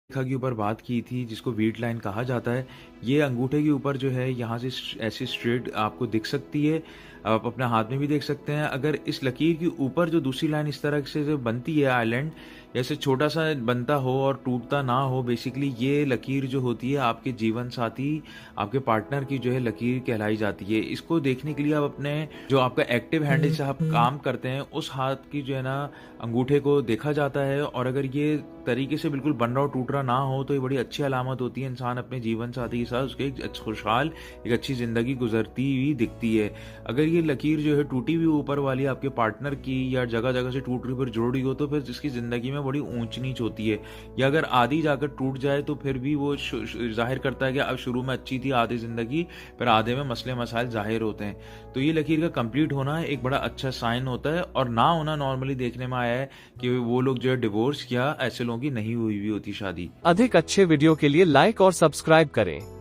रेखा के ऊपर बात की थी जिसको वीट लाइन कहा जाता है। ये अंगूठे के ऊपर जो है यहाँ से ऐसी स्ट्रेट आपको दिख सकती है। आप अपने हाथ में भी देख सकते हैं। अगर इस लकीर के ऊपर जो दूसरी लाइन इस तरह से जो बनती है आइलैंड जैसे छोटा सा बनता हो और टूटता ना हो, बेसिकली ये लकीर जो होती है आपके जीवन साथी, आपके पार्टनर की जो है लकीर कहलाई जाती है। इसको देखने के लिए आप अपने जो आपका एक्टिव हैंड है जिससे आप काम करते हैं उस हाथ की जो है ना अंगूठे को देखा जाता है, और अगर ये तरीके से बिल्कुल बन रहा हो, टूट रहा ना हो, तो ये बड़ी अच्छी अलामत होती है। इंसान अपने जीवन साथी के साथ उसके एक खुशहाल एक अच्छी ज़िंदगी गुजरती हुई दिखती है। अगर ये लकीर जो है टूटी हुई ऊपर वाली आपके पार्टनर की या जगह-जगह से टूट रही पर जुड़ रही हो, तो फिर जिसकी ज़िंदगी में बड़ी ऊंच-नीच होती है। या अगर आधी जाकर टूट जाए तो फिर भी वो ज़ाहिर करता है कि अब शुरू में अच्छी थी आधी ज़िंदगी, फिर आधे में मसले मसाइल ज़ाहिर होते हैं। तो ये लकीर का कंप्लीट होना एक बड़ा अच्छा साइन होता है, और ना होना नॉर्मली देखने में आया है कि वो लोग जो है डिवोर्स या ऐसे लोगों की नहीं हुई होती शादी। अधिक अच्छे वीडियो के लिए लाइक और सब्सक्राइब करें।